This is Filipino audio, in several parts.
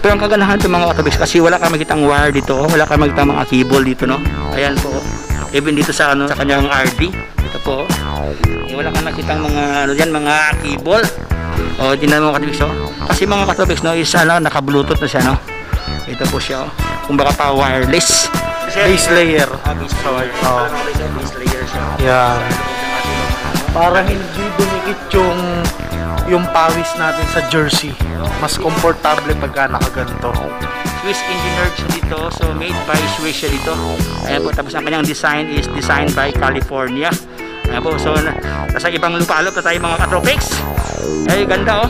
Pero ang kaganahan ito mga katabigs, kasi wala ka makitang wire dito, wala ka makitang mga cable dito, no? Ayan po, even dito sa ano, sa kanyang RD, ito po, wala ka makitang mga ano diyan, mga cable. O, tingnan mo katabigs, oh. Kasi mga katabigs, no, is ano, naka-bluetooth na siya, no? Ito po siya, oh. Kumbaga pa wireless. Base layer. Base layer siya. Yan. Para hindi dumikit yung pawis natin sa jersey. Mas komportable pagka nakaganto. Swiss engineered siya dito, so made by Swiss siya dito. Ayan po, tapos ang kanyang design is designed by California. Ayan po, so nasa ibang lupalop na tayo mga katropics. Ay, ganda, oh.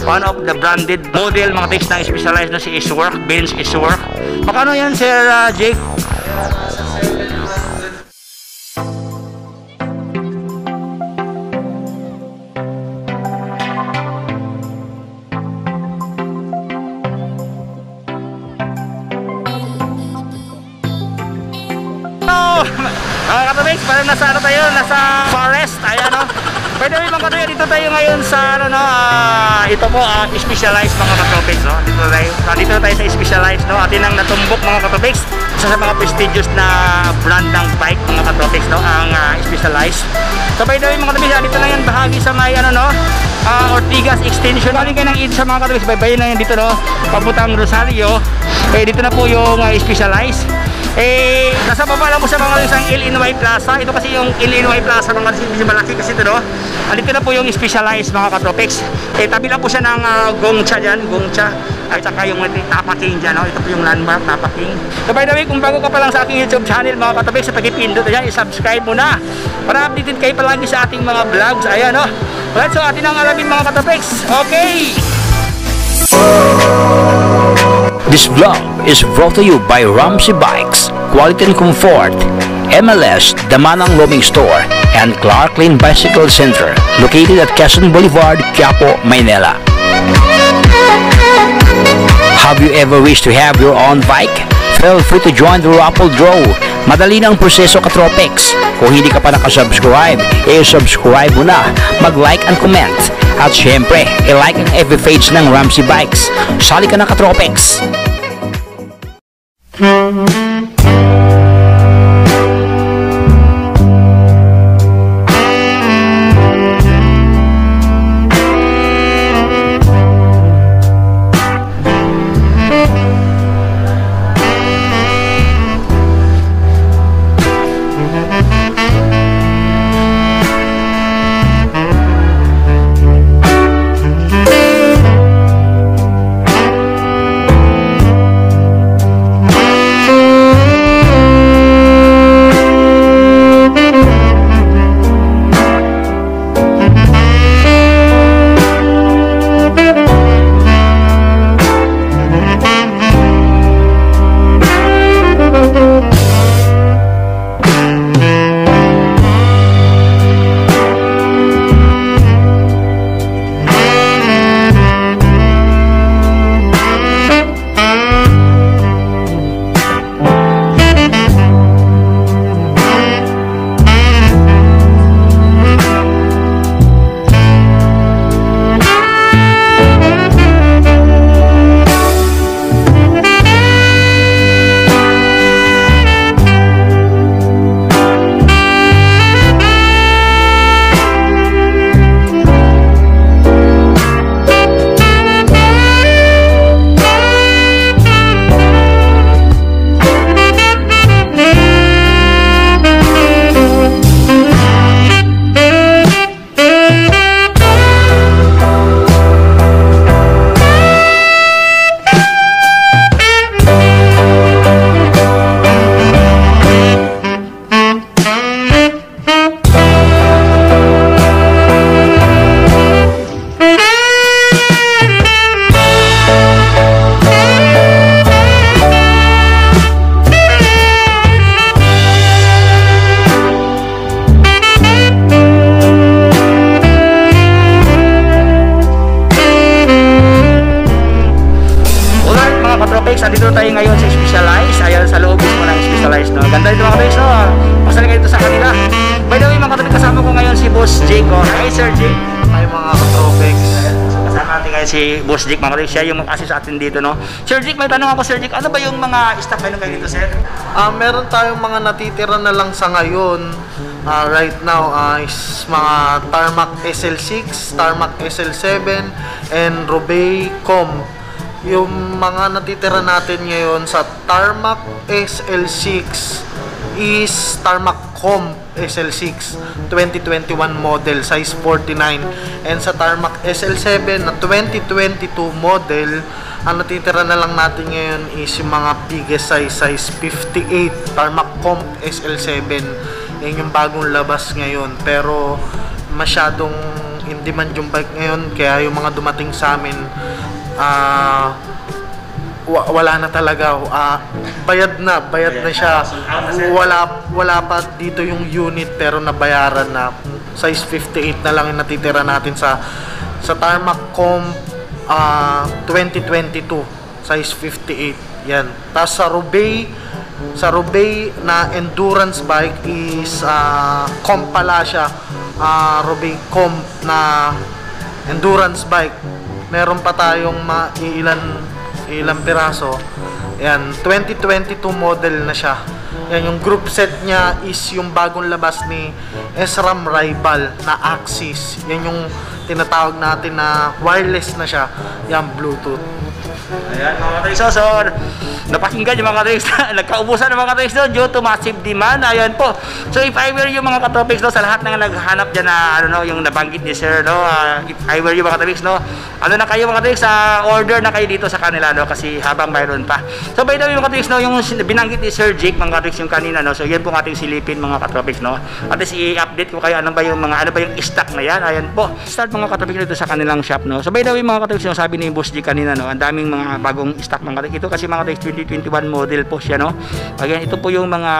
One of the branded model mga takes na specialized na si Iswork, Benz Iswork. Makano yan, Sir Jake? Mga katabigs, parang nasa ano tayo, nasa forest, ayan o. By the way mga katabigs, dito tayo ngayon sa ano no, ito po, specialized mga katabigs, no? Dito tayo sa specialized, no? Atin ang natumbok mga katabigs, isa sa mga prestigious na brand ng bike mga katabigs, no? Ang specialized. So by the way mga katabigs, dito lang yan bahagi sa may ano no, Ortigas Extension. Galing kayo ng sa mga katabigs, baybayin na yan dito no, papuntang Rosario. Dito na po yung specialized. Nasa baba lang po sa mga isang Illinois Plaza. Ito kasi yung Illinois Plaza, mga medyo malaki kasi ito, no? Dito na po yung specialized mga katropics. Tabi lang po siya ng Gongcha dyan, Gongcha. At saka yung Tapaking dyan, no? Ito po yung landmark, Tapaking. So by the way, kung bago ka pa lang sa aking YouTube channel mga katropics, sa pag-ipindot dyan, i-subscribe mo na para updated kayo palagi sa ating mga vlogs. Ayan, no? Alright, so atin ang alamin mga katropics. Okay! This vlog is brought to you by Ramsey Bikes, Quality and Comfort, MLS, Damanang Roaming Store, and Clark Lane Bicycle Center, located at Quezon Boulevard, Quiapo, Maynila. Have you ever wished to have your own bike? Feel free to join the raffle draw. Madali na ang proseso katropics. Kung hindi ka pa nakasubscribe, subscribe mo na, mag-like and comment. At syempre, i-like ang FB page ng Ramsey Bikes. Sali ka na katropics! Andito tayo ngayon sa Specialized. Ayan sa loob mismo ng Specialized, no? Ganda dito mga katolik, no? Pasali kayo dito sa kanila. By the way mga katolik, kasama ko ngayon si Boss Jake, oh. Hi Sir Jake. Hi mga katropics. Kasama natin kaya si Boss Jake, mga katrix. Siya yung mag-assist sa atin dito, no? Sir Jake, may tanong ako, Sir Jake. Ano ba yung mga stock meron kayo dito, sir? Meron tayong mga natitira na lang sa ngayon. Right now is mga Tarmac SL6, Tarmac SL7, and Robey Com. Yung mga natitira natin ngayon sa Tarmac SL6 is Tarmac Com SL6 2021 model, size 49. And sa Tarmac SL7 na 2022 model, ang natitira na lang natin ngayon is yung mga biggest size 58 Tarmac Com SL7. Yan yung bagong labas ngayon, pero masyadong in demand yung bike ngayon, kaya yung mga dumating sa amin wala na talaga, bayad na siya. Wala pa dito yung unit, pero nabayaran na. Size 58 na lang yung natitira natin sa Tarmac Com 2022, size 58 yan. Tapos sa Robey na endurance bike is Com pala siya, Robey Com na endurance bike. Meron pa tayong ilang piraso. Yan, 2022 model na siya. Yan, yung group set niya is yung bagong labas ni SRAM Rival na Axis. Yan yung tinatawag natin na wireless na siya. Yan, Bluetooth. Ayan, mga katrix, so napakinggan yung mga katrix. Nagkaubusan ng mga katrix doon due to massive demand. Ayan po. So if I were you, mga katropics, no, sa lahat ng naghanap dyan na yung nabanggit ni sir, no, if I were you, mga katrix, no, na kayo, mga katrix, order na kayo dito sa kanila, no, kasi habang mayroon pa. So by the way, mga katrix, no, yung binanggit ni Sir Jake, mga katrix, yung kanina, no, so yan po ating silipin, mga katropics, no. At least i-update ko kayo ano ba yung stock na yan. Ayan po. Start, mga katropics, dito sa kanilang shop, no. So by the way, mga katropics, yung sabi ni Boss Jake kanina, no, ang daming mga bagong stock, mga katrix. Ito kasi, mga katrix, 2021 model po siya, no. Again, ito po yung mga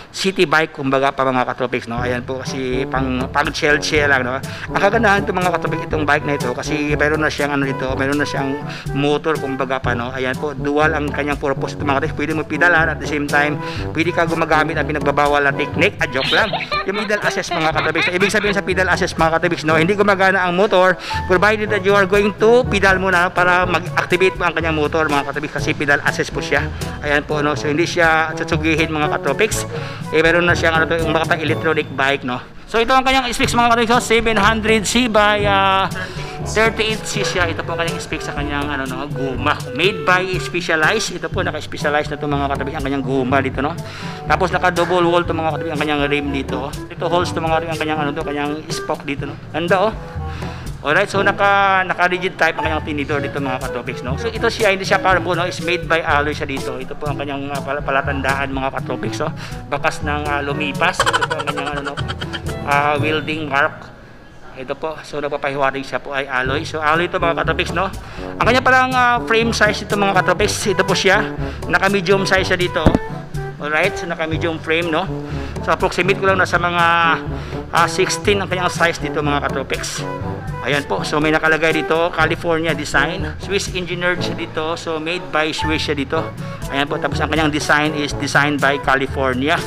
city bike, kumbaga pa, mga katropics, no. Ayan po, kasi pang shell lang, no. Ang kagandahan ito, mga katropics, itong bike na ito, kasi mayroon na siyang mayroon na siyang motor, kumbaga pa, no. Ayan po, dual ang kanyang purpose. Ito, mga katrix, pwede mo pedalan at the same time pwede ka gumagamit ang pinagbabawal na technique. Joke lang. Yung pedal assist, mga katropics, ibig sabihin sa pedal assist, mga katropics, no, hindi gumagana ang motor provided that you are going to pedal muna para mag-activate po ang kanyang motor, mga katropics, kasi pedal assist po siya. Ayan po, no. So hindi siya tsutsugihin, mga katropics. Meron na siyang yung mga electronic bike, no. So ito ang kanyang specs, mga katropics, 700C by 38C siya. Ito po ang kanyang specs sa kanyang guma. Made by Specialized. Ito po naka-specialized na ito, mga katropics, ang kanyang guma dito, no. Tapos naka-double wall to, mga katropics, ang kanyang rim dito. Ito holes to, mga katropics, ang kanyang kanyang spoke dito, no. Ganda, oh. Alright, so naka-rigid type ang kanyang tinidor dito, mga katropics, no. So ito siya, hindi siya carbon, no, is made by alloy siya dito. Ito po ang kanyang palatandaan, mga katropics, no. Bakas ng lumipas. Ito po ang kanyang welding mark. Ito po, so nagpapahiwaring siya po ay alloy. So alloy ito, mga katropics, no. Ang kanya palang frame size ito, mga katropics, ito po siya, naka medium size siya dito. Alright, so naka medium frame, no. So approximate ko lang nasa mga 16 ang kanyang size dito, mga katropics. Ayan po, so may nakalagay dito California design, Swiss engineered siya dito, so made by Swiss siya dito. Ayan po, tapos ang kanyang design is designed by California.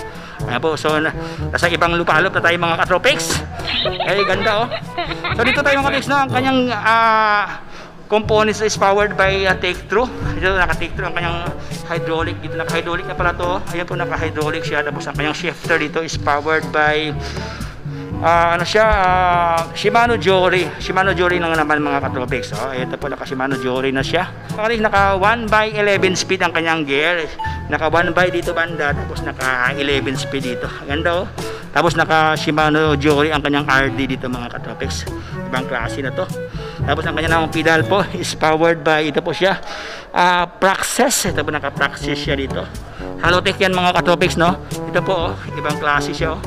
Ayan po, so nasa ibang lupalop na tayo, mga katropics. Ay, ganda, oh. So dito tayo, mga katropics, no, ang kanyang components is powered by Take-Thru. Ito, naka-Take-Thru ang kanyang hydraulic. Dito naka-hydraulic na pala to. Ayan po, naka-hydraulic siya. Tapos ang kanyang shifter dito is powered by Shimano Jory. Shimano Jory lang naman, mga katropics. So, ito po, naka-Shimano Jory na siya. Naka 1/11 speed ang kanyang gear. Naka 1 dito banda, tapos naka 11 speed dito. Ganda, oh. Tapos naka Shimano Jory ang kanyang RD dito, mga katropics. Ibang klase na to. Tapos ang kanyang pedal po is powered by, ito po siya, Praxis. Ito po, naka-Praxis siya dito. Halotech yan, mga katropics, no. Ito po, oh, ibang klase siya, oh.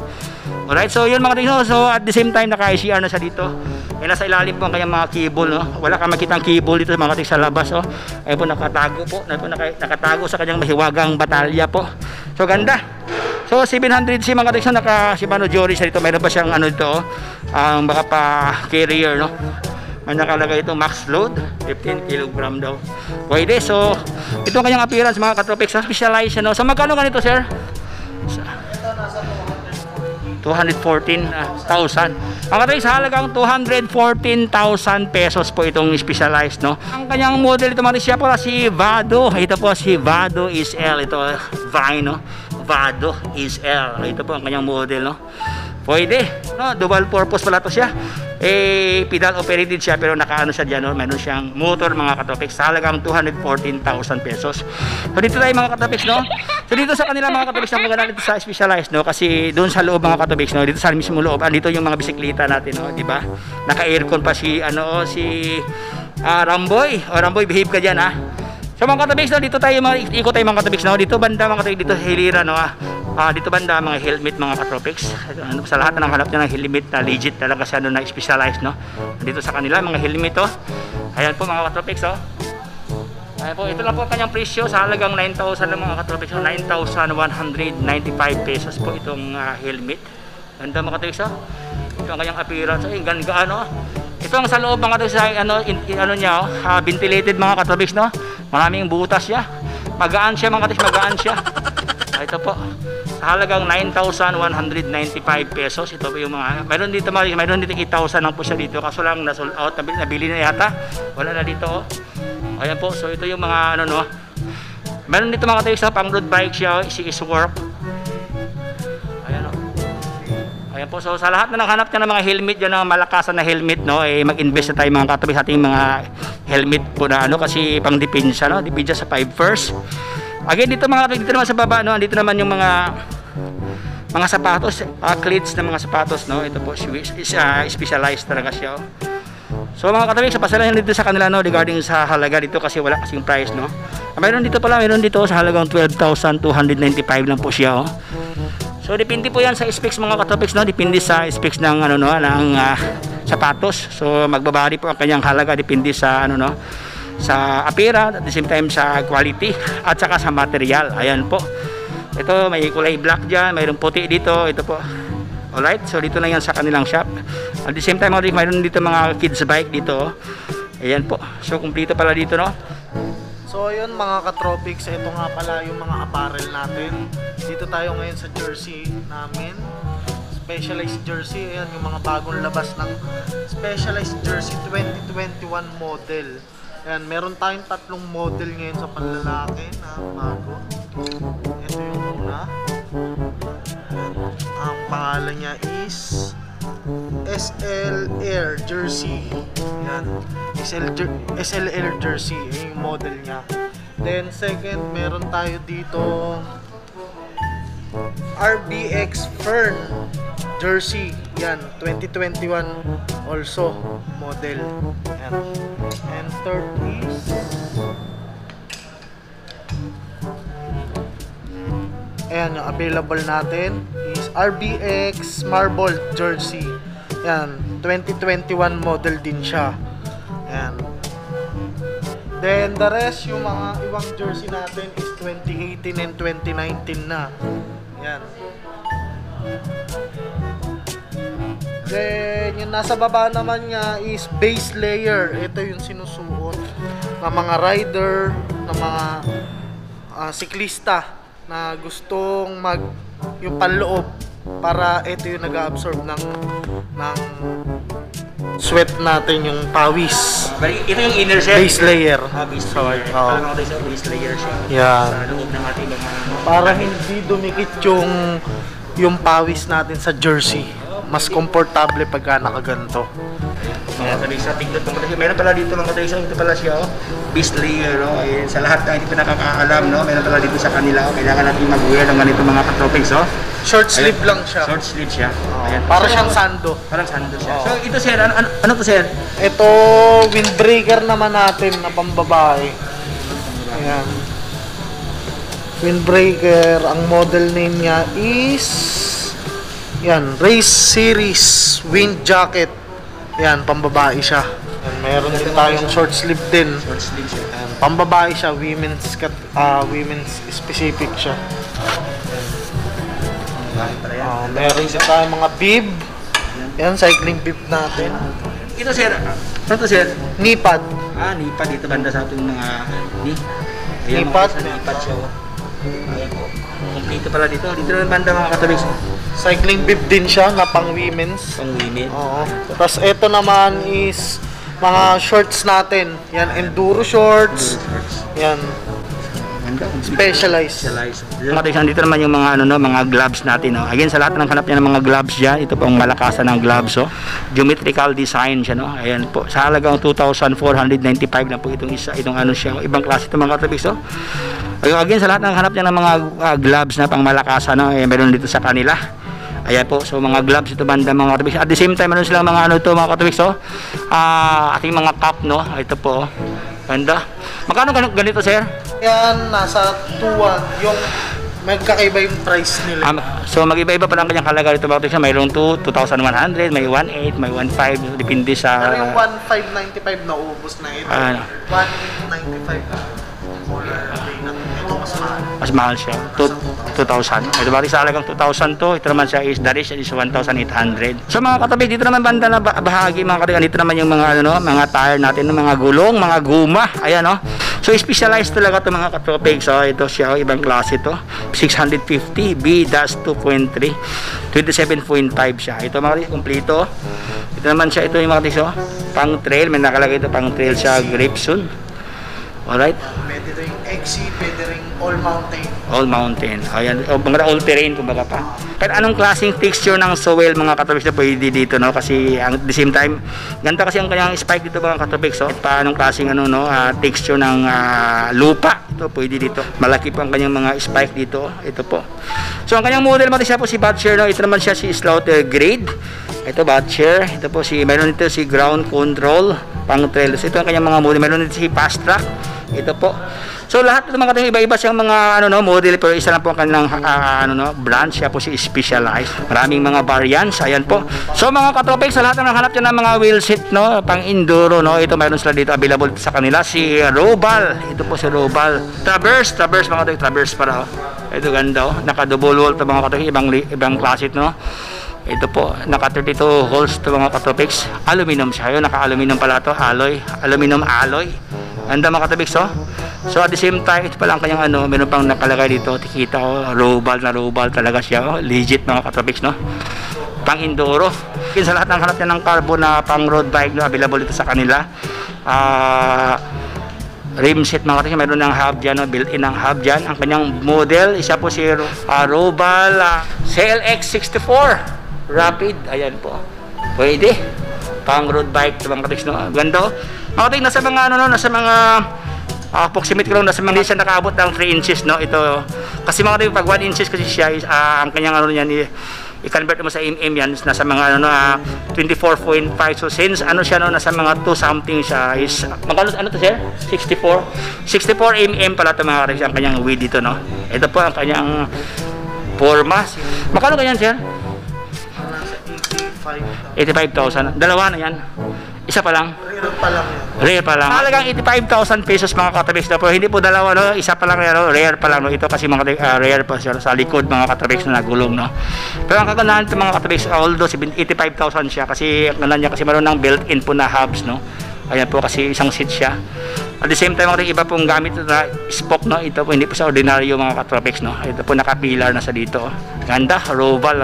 Alright, so yun, mga katropics, so at the same time naka-ICR na siya dito. Nasa ilalim po ang kanyang mga cable, no. Wala kang makitang cable dito, mga katropics, sa labas, oh. Ayun po, nakatago po. Nakatago sa kanyang mahiwagang batalya po. So ganda. So 700C, mga katropics, naka Shimano Jory siya dito. Mayroon pa siyang dito, baka pa carrier, no. May nakalagay ito, max load 15 kg daw. Pwede. So ito ang kanyang appearance, mga katropics, specialized, no. So magkano ganito, sir? 240 214,000. Mga katolik, sa halagang 214,000 pesos po itong Specialized, no? Ang kanyang model ito mga siya po si Vado. Ito po si Vado is L. Ito Vine, no? Vado is L. Ito po ang kanyang model, no? Pwede, no? Dual purpose pala to siya. Pedal operated siya pero nakaano siya diyan, no? Meron siyang motor mga katopics sa halagang 214,000 pesos. So dito tayo mga katopics, no? So dito sa kanila mga katopics, ang maganda dito sa Specialized, no? Kasi doon sa loob mga katopics, no? Dito sa mismo loob, andito yung mga bisikleta natin, no? Di ba? Naka-aircon pa si Ramboy. Ramboy, behave ka diyan, ha? So mga katopics, no? Dito tayo ikot tayo mga katopics, no? Dito banda mga katopics, dito hilira, no? Dito banda mga helmet mga katropics. Sa lahat na hanap niya ng helmet na legit talaga siya na Specialized, no? Dito sa kanila mga helmet, oh. Ayan po mga katropics, oh. Ayan po, ito lang po kanyang presyo sa halagang 9,000 lang mga katropics, oh. 9,195 pesos po itong helmet. Ganda mga katropics, oh. Ito ang kanyang appearance, oh. Gaan, oh. Ito ang sa loob mga katropics, ano niya, oh. Ventilated mga katropics, no? Maraming butas siya. Magaan siya mga katropics, magaan siya. Ito po. Sa halagang 9,195 pesos. Ito po yung mga, mayroon dito 8,000 lang po siya dito, kaso lang na-sold out, nabili na yata, wala na dito, oh. Ayan po, so ito yung mga no, mayroon dito mga katolik sa pang road bike siya, is work. Ayan, oh. Ayan po, so sa lahat na naghanap ka ng mga helmet dyan, ng malakasan na helmet, no, mag-invest na tayo mga katolik sa ating mga helmet po na kasi pang depensa, no, depensa sa 5 first. Again, dito mga dito naman sa baba, no, dito naman yung mga sapatos, cleats na mga sapatos, no. Ito po Specialized talaga siya, oh. So mga katolik, sa pasalayan dito sa kanila, no, regarding sa halaga dito kasi wala kasing price, no. Mayroon dito sa halagang 12,295 lang po siya, oh. So depende po yan sa specs mga katopics, no. Depende sa specs ng ng sapatos. So magbabari po ang kanyang halaga depende sa sa appearance, at the same time sa quality at saka sa material. Ayan po. Ito may kulay black dyan, mayroong puti dito. Ito po. Alright, so dito na yan sa kanilang shop. At the same time mayroon dito mga kids bike dito. Ayan po. So kumpleto pala dito, no. So ayun mga katropics, ito nga pala yung mga apparel natin. Dito tayo ngayon sa jersey namin. Specialized jersey. Ayan yung mga bagong labas ng Specialized jersey 2021 model. Ayan, meron tayong 3 model ngayon sa panlalaki na bago. Ito yung una. Ayan. Ang pangalan niya is SL Air Jersey. Ayan. SL Air Jersey. Ayan yung model niya. Then second, meron tayo dito RBX Fern Jersey. Yan, 2021 also model. Yan. And third is ayan, yung available natin is RBX Marble Jersey. Yan, 2021 model din siya. Yan. Then the rest, yung mga ibang jersey natin is 2018 and 2019 na. Yan. Then yung nasa baba naman niya is base layer. Ito yung sinusuot ng mga rider, ng mga siklista na gustong yung panloob, para ito yung nag-absorb ng sweat natin, yung pawis. Ito yung inner shell. Base layer. Base Sorry. layer. Parang ako sa base layer siya. Yan. Sa loob ng ating mga Para hindi dumikit yung pawis natin sa jersey. Mas komportable pagka nakaganto. mga katolik sa pindot mga katolik. Meron pala dito mga katolik, ito pala siya, oh. Base layer, no? Sa lahat na hindi pa nakakaalam, no? Meron pala dito sa kanila, oh. Kailangan natin mag-wear ng ganito mga katropics, oh. Short sleeve lang siya. Short sleeve siya. Ayan. Para siyang sando. Parang sando siya. So ito sir, ano to sir? Ito, windbreaker naman natin na pambabae. Ayan. Windbreaker, ang model name niya is yan, Race Series Wind Jacket. Yan, pambabae siya. Yan, meron din tayong short sleeve din. Short sleeve siya. Yan, pambabae siya, women's specific siya. Meron din tayong mga bib. Yan, cycling bib natin. Ito sir, ano to sir? Knee pad. Knee pad dito banda sa ating mga knee. Knee pad. Knee pad siya. Ayan po. Kompleto pala dito. Dito naman banda mga katabi. Cycling bib din siya na pang women's. Pang women. Oo. Tapos ito naman is mga shorts natin. Yan, enduro shorts. Yan. Specialized. Mga guys, dito naman yung mga mga gloves natin, no. Again, sa lahat ng hanap niya ng mga gloves diyan, ito pong malakasan ng gloves, oh. Geometrical design siya, no. Ayan po. Sa halagang 2,495 na po itong siya, ibang klase itong mga katabis, oh. Again, sa lahat ng hanap niya ng mga gloves na pang malakasan, no, meron dito sa kanila. Ayan po, so mga gloves ito banda mga katabis. At the same time, meron silang mga mga katabis, oh. Ating mga cap, no. Ito po, oh. Ganda. Magkano ganito, sir? Yan, nasa 2,100. Yung magkakaiba yung price nila. So mag-iba-iba pa lang kanyang kalaga dito mga katabis. Mayroong 2,100, may 1,800, may 1,500, depende sa... Pero yung 1,595 na ubos na ito. 1,995 na. Ito mas mahal. Mas mahal siya. 2,000. Ito bali sa halagang 2,000 to. Ito naman siya is the rest is 1,800. So mga katabi, dito naman banda na bahagi mga katabi. Dito naman yung mga mga tire natin, mga gulong, mga guma. Ayan, no. So specialized talaga to mga katropig. So ito siya, ibang klase to. 650 B-2.3. 27.5 siya. Ito mga katabi, kompleto. Ito naman siya, ito yung mga katabi, pang trail. May nakalagay ito pang trail siya, Gripson. Alright. Pwede rin XC, pwede rin all mountain. All mountain. Ayan, o mga all terrain kumbaga pa. Kahit anong klaseng texture ng soil mga katropics na pwede dito, no, kasi at the same time ganda kasi ang kanyang spike dito mga katropics, so pa anong klaseng texture ng lupa, ito pwede dito. Malaki po ang kanyang mga spike dito, ito po. So ang kanyang model mo siya po si Butcher, no. Ito naman siya si Slaughter grade. Ito Butcher, ito po si meron dito si ground control pang trails. Ito ang kanyang mga model. Meron dito si fast track. Ito po. So lahat ng mga katabing iba-iba siyang mga model, pero isa lang po ang kanilang brand. Siya po si Specialized. Maraming mga variants. Ayan po. So mga katropics, sa lahat ng hanap niya ng mga wheel set, no, pang enduro, no, ito mayroon sila dito available sa kanila si Robal. Ito po si Robal. Traverse mga katropics, Traverse para. Ito ganda, oh. Naka-double wall 'to mga katropics, ibang klase, no. Ito po, naka 32 holes 'to mga katropics. Aluminum siya. Yun, naka-aluminum pala 'to, alloy, aluminum alloy. Ganda mga katabik, so at the same time, ito pala ang kanyang meron pang nakalagay dito, tikita ko, Robal talaga siya, oh. Legit mga katabik, no, pang enduro. Sa lahat ng hanap niya ng carbon na pang road bike, no, available dito sa kanila. Rim set mga katabik, meron ng hub dyan, no, built-in ang hub dyan. Ang kanyang model, isa po si Robal CLX64 Rapid, ayan po, pwede pang road bike mga katabik, no. Ganda, oh. Okay, nasa mga nasa mga approximate ko lang, nasa mga hindi siya nakaabot ng 3 inches, no. Ito kasi mga pag 1 inches kasi siya is ang kanyang niyan i-convert mo sa mm yan, nasa mga 24.5. So since siya, no, nasa mga 2 something siya is magkano to sir? 64 mm pala 'to mga kares, ang kanyang width dito, no. Ito po ang kanyang forma. Magkano ganyan sir? Nasa 85,000. Dalawa na yan. Isa pa lang. Rare pa lang. Halagang 85,000 pesos mga katabix na po. Hindi po dalawa, no? Isa pa lang, rare pa lang, no? Ito kasi mga rare pa siya sa likod mga katabix na nagulong, no? Pero ang kagandahan ito mga katabix, although 85,000 siya kasi ang ganda niya kasi meron ng built-in po na hubs, no? Ayan po kasi isang seat siya. At the same time, iba pong gamit na spoke, no? Ito po hindi po sa ordinaryo mga katropics, no? Ito po nakapilar na sa dito. Ganda, Robal.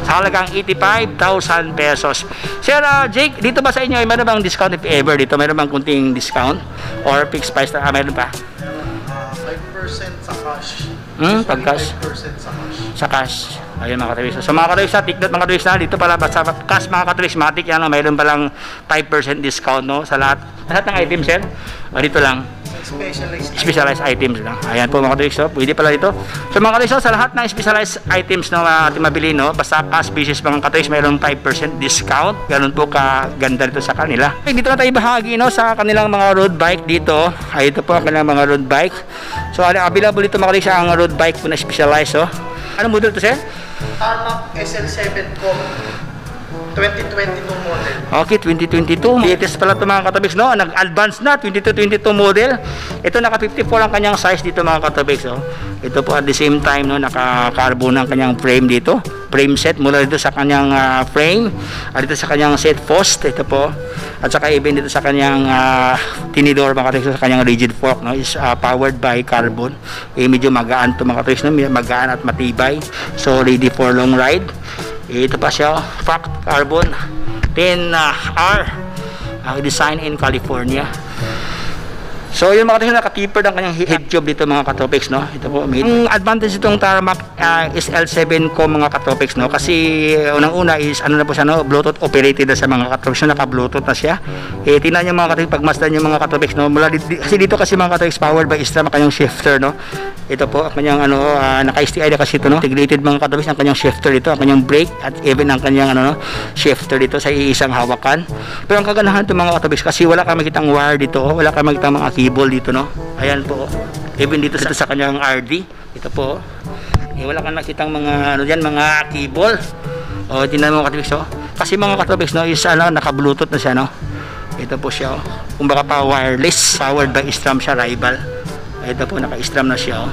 Sa halagang 85,000 pesos. Sir Jake, dito ba sa inyo meron bang discount if ever dito? Meron bang kunting discount or fixed price na meron pa? 5% sa cash. Pag-cash? 5% sa cash. Sa cash. Ayun mga katuwis. So mga katuwis, take note mga katuwis na dito pala sa cash mga katuwis, matik yan, mayroon palang 5% discount, no, sa lahat ng items, sir. Dito lang. Specialized items lang. Ayan po mga katuwis, so pwede pala dito. So mga katuwis, sa lahat ng specialized items na ating mabili, no, basta cash basis mga katuwis, mayroon 5% discount. Ganun po kaganda dito sa kanila. Dito na tayo bahagi, no, sa kanilang mga road bike dito. Ay, ito po ang kanilang mga road bike. So available dito mga katuwis ang road bike po na specialized, oh. Anong model to, sir? Tarmac SL7 Com 2022 model. Okay, 2022. Latest pala ito mga katabix, no? Nag-advance na, 22 model. Ito naka 54 ang kanyang size dito mga katabix, no? Ito po at the same time, no, naka-carbon ang kanyang frame dito. Frame set mula dito sa kanyang frame, at dito sa kanyang set post. Ito po. At saka even dito sa kanyang tinidor mga katolik, sa kanyang rigid fork, no, is powered by carbon. Medyo magaan to mga katolik, no, magaan at matibay. So ready for long ride. Ito pa siya, packed carbon 10R, design in California. So yung mga katolik, naka-tapered ang kanyang head tube dito mga katopics, no. Ito po, ang advantage itong Tarmac SL7 ko mga katopics, no, kasi unang-una is ano na po siya, no, Bluetooth operated na sa mga katopics, no, naka-Bluetooth na siya. Tingnan niyo mga katopics, pagmasdan yung mga katopics, no, mula kasi dito kasi mga katopics powered by SRAM ang kanyang shifter, no. Ito po ang kanyang naka-STI na kasi ito, no, integrated mga katopics ang kanyang shifter dito, ang kanyang brake at even ang kanyang shifter dito sa iisang hawakan. Pero ang kaganahan ito mga katopics, kasi wala kang makitang wire dito, wala kang makitang mga cable dito, no. Ayan po, even dito sa kanyang RD, ito po, wala kang nakitang mga diyan, mga cable. Tingnan mo mga katopics, kasi mga katopics, no, is naka-Bluetooth na siya, no. Ito po siya, kumbaga pa wireless, powered by SRAM siya, rival. Ito po, naka-SRAM na siya.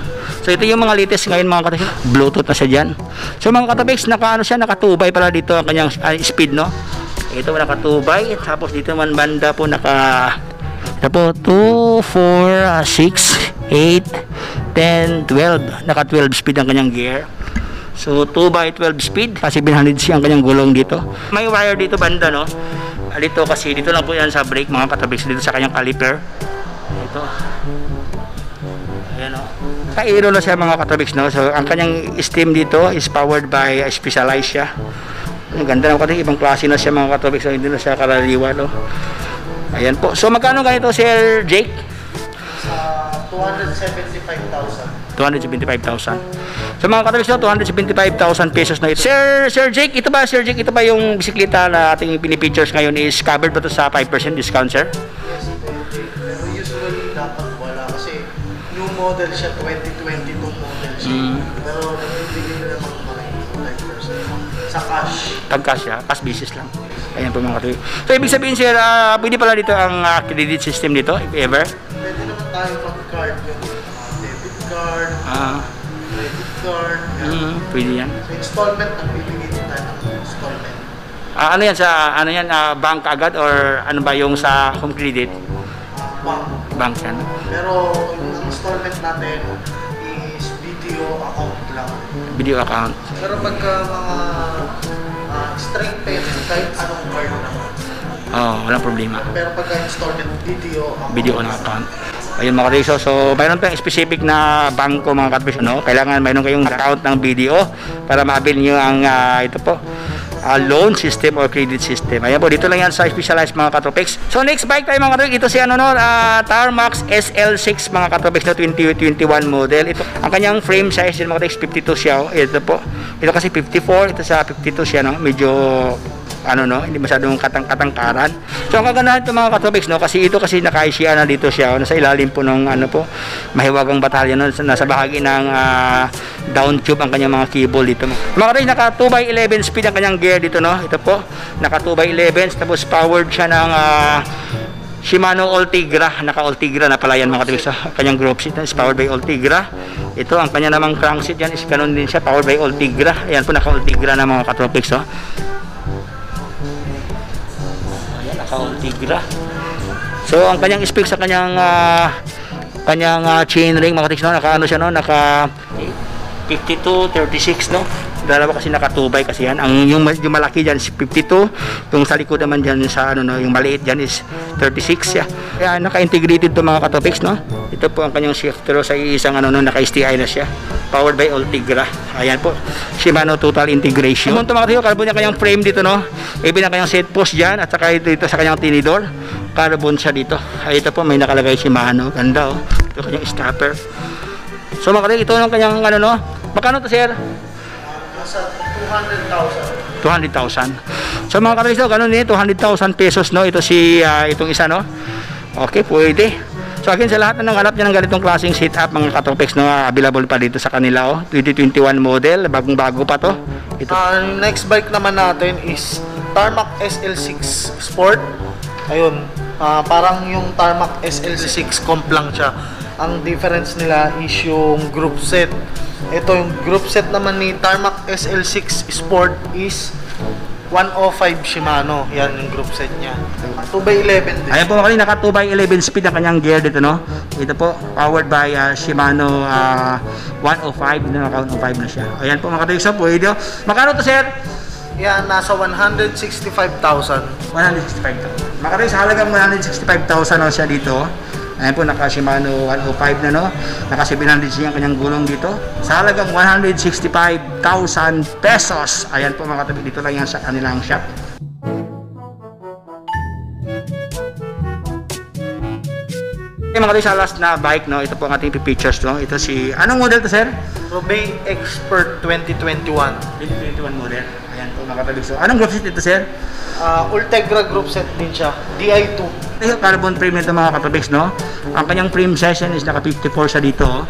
So ito yung mga latest ngayon mga katopics, Bluetooth na siya dyan. So mga katopics, siya, nakatubay pala dito ang kanyang speed, no. Ito nakatubay, tapos dito man banda po ito po 2, 4, 6, 8, 10, 12. Naka 12 speed ang kanyang gear. So 2x12 speed, kasi 700C ang kanyang gulong dito. May wire dito banda, no. Dito kasi dito lang po yan sa brake mga katopics, dito sa kanyang caliper. Ito. Ayan, no. Ka-aero na siya mga katopics, no. So ang kanyang steam dito is powered by Specialized siya. Ang ganda naman kasi ibang klase na siya mga katopics, so hindi na siya karaniwan, no. Ayan po. So magkano ganito Sir Jake? Sa 275,000. 275,000. So mga katopics, 275,000 pesos na ito. Sir Jake, ito ba yung bisikleta na ating pinipictures ngayon is covered ba ito sa 5% discount, sir? Yes, pero usually dapat wala kasi new model siya, 2022 model siya. Pero nagbibigay na naman mga 5% sa cash. Pag-cash siya, cash basis lang. Ayan po mga katopics. So ibig sabihin sir, pwede pala dito ang credit system dito, if ever? Pwede naman tayo mag-card yung debit card, credit card. Pwede yan. So installment, nagbibigay din tayo ng installment. Ano yan, bank agad or ano ba yung sa home credit? Bank. Bank yan. Pero yung installment natin is video account lang. Video account. Pero pagka mga straight payment, kahit anong card naman. Walang problema. Pero pagka installment, video account. Video on account. Ayun mga katopics, so mayroon tayong specific na bangko mga katopics, no? Kailangan mayroon kayong account ng video para ma-avail nyo ang ito po, loan system or credit system. Ayan po, dito lang yan sa Specialized mga katopics. So next bike tayo mga katopics, ito si Tarmac SL6 mga katopics na 2021 model. Ito ang kanyang frame size mga katopics, 52 siya. Ito po, ito kasi 54, ito sa 52 siya, no? Medyo hindi masyadong katangkaran. So ang kagandahan ito mga katopics, no, kasi ito kasi naka-ICA na dito siya, nasa ilalim po ng mahiwagang batalya, no, nasa bahagi ng down tube ang kanyang mga cable dito. Mga katopics, naka 2x11 speed ang kanyang gear dito, no. Ito po, naka 2x11, tapos powered siya ng Shimano Ultegra, naka-Ultegra na pala yan mga katopics. Kanyang group seat is powered by Ultegra. Ito ang kanya namang crankset yan is ganun din siya, powered by Ultegra. Ayan po, naka-Ultegra na mga katopics, oh. Ultegra. So ang kanyang specs sa kanyang chain ring mga katopics, no, naka 52-36, no. Dalawa kasi naka 2x kasi yan. Yung malaki diyan is 52, yung sa likod naman diyan sa yung maliit diyan is 36 siya. Kaya naka-integrated to mga katopics, no. Ito po ang kanyang shifter sa isang naka-STI na siya. Powered by Ultegra. Ayan po. Shimano Total Integration. Kung tumakot carbon yung kanyang frame dito, no. Even ang kanyang set post diyan at saka dito sa kanyang tinidor, carbon siya dito. Ay ito po may nakalagay Shimano. Ganda, oh. Ito kanyang stopper. So mga katopics, ito ang kanyang magkano to, sir? Nasa 200,000. 200,000. So mga katopics, ganun din, 200,000 pesos, no. Ito itong isa, no. Okay, pwede. So again, sa lahat na nanganap niya ng ganitong klaseng setup mga katopics, no, available pa dito sa kanila, oh. 2021 model, bagong-bago pa to. Ito. Next bike naman natin is Tarmac SL6 Sport. Ayun, parang yung Tarmac SL6 comp lang siya. Ang difference nila is yung group set. Ito yung group set naman ni Tarmac SL6 Sport is 105 Shimano. Yan yung group set niya. 2x11 din. Ayan po mga kalingap, naka 2x11 speed ang kanyang gear dito, no? Ito po, powered by Shimano 105, naka 105 na siya. Ayan po mga kalingap, so pwede. Magkano to, sir? Yan, nasa 165,000. 165,000. Makaroon sa halagang 165,000 no, siya dito. Ayan po, naka Shimano 105 na, no? Naka 700 siya ang kanyang gulong dito. Sa halagang 165,000 pesos. Ayan po mga katabi, dito lang yan sa kanilang shop. Okay, mga katabi, sa last na bike, no? Ito po ang ating pictures, no? Ito si, anong model to, sir? Robey Expert 2021. 2021 model. Ayan po mga katabi. So, anong group set ito, sir? Ultegra group set din siya. Di2. Ito carbon frame nito mga katabi, no? Ang kanyang frame session is naka 54 siya dito, oh.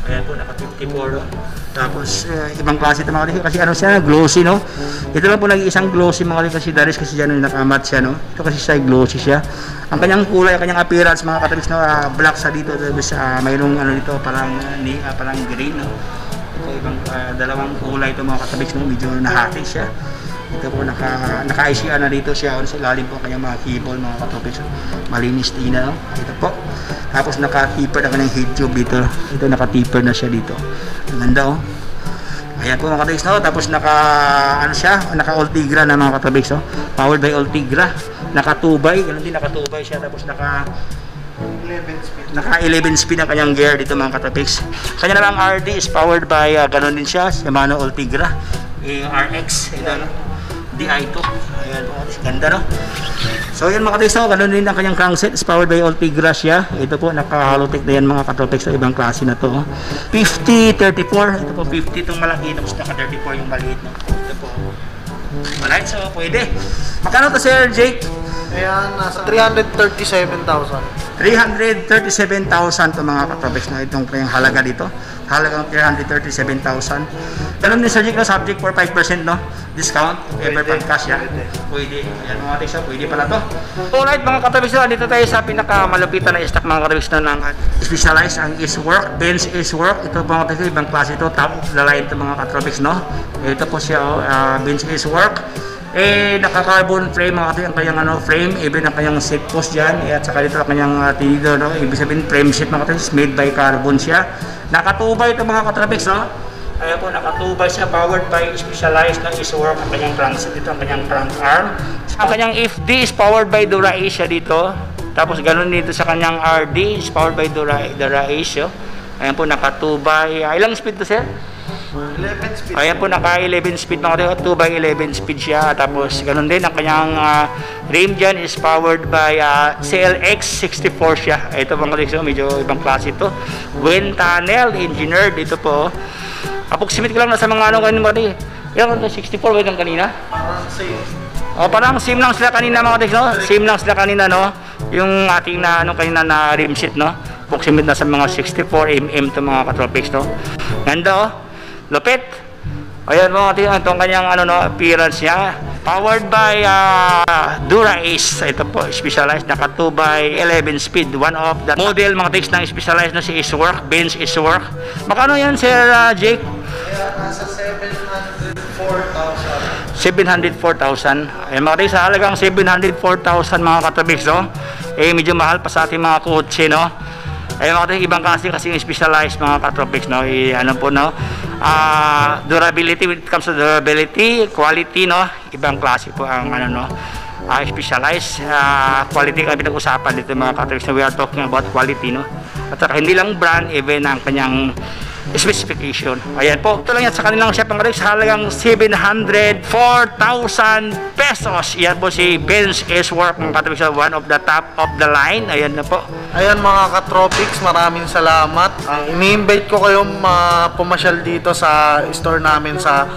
Ayan po, naka 54, oh. Tapos, ibang klase ito mga katabi. Kasi ano siya, glossy, no? Ito lang po nag-iisang glossy mga katabi kasi Daris kasi dyan nakamat siya, no? Ito kasi siya glossy siya. Ang kanyang kulay, ang kanyang appearance mga katabi, no? Black sa dito. Tapos, mayroong ano dito, parang green, no? Ito, ibang dalawang kulay ito mga katabi, no? Medyo nahati siya. Ito po, naka-ICR na dito siya sa ilalim po ang kanyang mga cable mga katropix. Malinis tina, no? Ito po. Tapos naka-taper na kanyang head tube dito. Ito naka-taper na siya dito. Ang ganda, oh. Ayan po mga katropix, no? Tapos naka-Ultegra na mga katropix, no? Powered by Ultegra. Naka-tubay, ganun din naka-tubay siya. Tapos naka 11 speed ang kanyang gear dito mga katropix. Kanya naman ang RD is powered by ganun din siya, Shimano Ultegra RX, ito, no? Di2. Ayan po, ganda, no? So yun mga katropix, no? Ganun din ang kanyang crankset is powered by Ultegra siya. Ito po, naka-halotech na yan mga katropix, so ibang klase na to, oh. 50-34, ito po 50 itong malaki, tapos naka-34 yung maliit, no? Ito po. Alright, so pwede. Magkano to, Sir Jake? Ayan, nasa 337,000. 337,000 to mga katropix, na itong kanyang halaga dito. Halagang 337,000. Ganun din, Sir Jake, no? Subject for 5%, no? Discount, ever pag cash yan. Pwede. Ayan mga katropix, pwede pala to. Alright mga katropix, dito tayo sa pinakamalupitan na stock mga katropix ng Specialized ang Iswork, Benz Iswork. Ito mga katropix, ibang klase ito, top of the line ito mga katropix, no? Ito po siya, Benz Iswork. Naka-carbon frame mga katropix ang kanyang frame, even ang kanyang seat post dyan, at saka dito ang kanyang tinidor, no? Ibig sabihin frame sheet mga katropix, made by carbon siya. Nakatubay ito mga katropix, no? Ayan po, nakatubay siya, powered by Specialized ng Iswork ang kanyang crankset. Dito ang kanyang crank arm. Ang kanyang FD is powered by Dura Asia dito. Tapos ganun dito sa kanyang RD is powered by Dura Asia. Ayan po, nakatubay. Ilang speed to, sir? 11 speed. Ayan po, naka 11 speed mga 2x11 speed siya. Tapos ganun din ang kanyang rim dyan is powered by CLX64 siya. Ito mga katropix, medyo ibang klase ito. Wind tunnel engineered dito po. Approximate ko lang na sa mga ano kanina mga katropix. Yung 64 ba yung kanina? Parang same. Parang same lang sila kanina mga katropix, no? Same lang sila kanina, no? Yung ating na ano kanina na rim sheet, no? Approximate na sa mga 64 mm to mga katropix, no? Ganda, oh. Lupit. Ayan mga katropix, itong kanyang ano, no, appearance niya. Powered by Dura Ace. Ito po, Specialized, naka 2x11 speed. One of the model mga katropix ng Specialized na si Iswork, Benz Iswork. Magkano yan, Sir Jake? Kaya nasa 704,000. 704,000. Ayan mga katropix, sa halagang 704,000 mga katropix, no? Medyo mahal pa sa ating mga kotse, no? Ayan mga katropix, ibang klase kasi yung Specialized mga katropix, no? Ano po, no? Durability, when it comes to durability, quality, no? Ibang klase po ang ano, no? Specialized quality ang pinag-usapan dito mga katropix, no? We are talking about quality, no? At saka hindi lang brand, even ang kanyang specification. Ayan po, ito lang yan sa kanilang shop ng katropix, halagang 704,000 pesos. Yan po si Benz Iswork mga katropix, one of the top of the line. Ayan na po. Ayan mga katropix, maraming salamat. Ini-invite ko kayong pumasyal dito sa store namin sa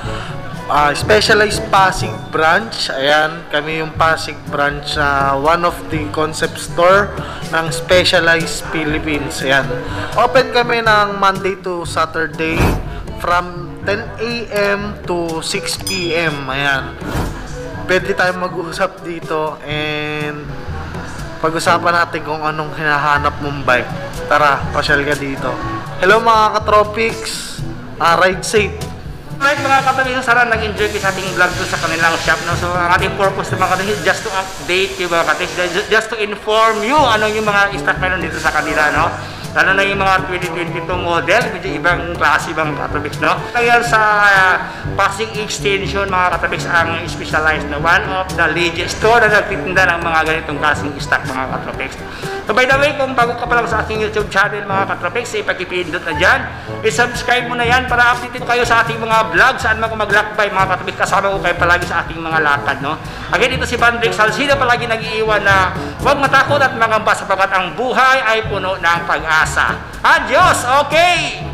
Specialized Pasig branch. Ayan, kami yung Pasig branch, one of the concept store ng Specialized Philippines. Ayan, open kami ng Monday to Saturday from 10 AM to 6 PM. Ayan, pwede tayo mag-usap dito and pag-usapan natin kung anong hinahanap mong bike. Tara, pasyal ka dito. Hello mga katropix, ride safe. Right mga katabis, sana nag-enjoy kayo sa ating vlog to sa kanilang shop, no? So ang ating purpose ng mga katabis is just to update you mga katabis, just to inform you ano yung mga stock meron dito sa kanila, no? Lalo na yung mga 2022 model, medyo ibang klase mga katabis, no? Kaya sa passing extension mga katabis ang specialized na one of the legit store na nagtitinda ng mga ganitong klaseng stock mga katabis. So by the way, kung bago ka pa lang sa ating YouTube channel mga katropex, ipag-ipindot na dyan. I-subscribe mo na yan para updated kayo sa ating mga vlog, saan man kung maglakbay mga katropex. Kasama ko kayo palagi sa ating mga lakad, no? Again, ito si Bandrick Salcida, palagi nag-iiwan na huwag matakot at mangamba sapagkat ang buhay ay puno ng pag-asa. Adios! Okay!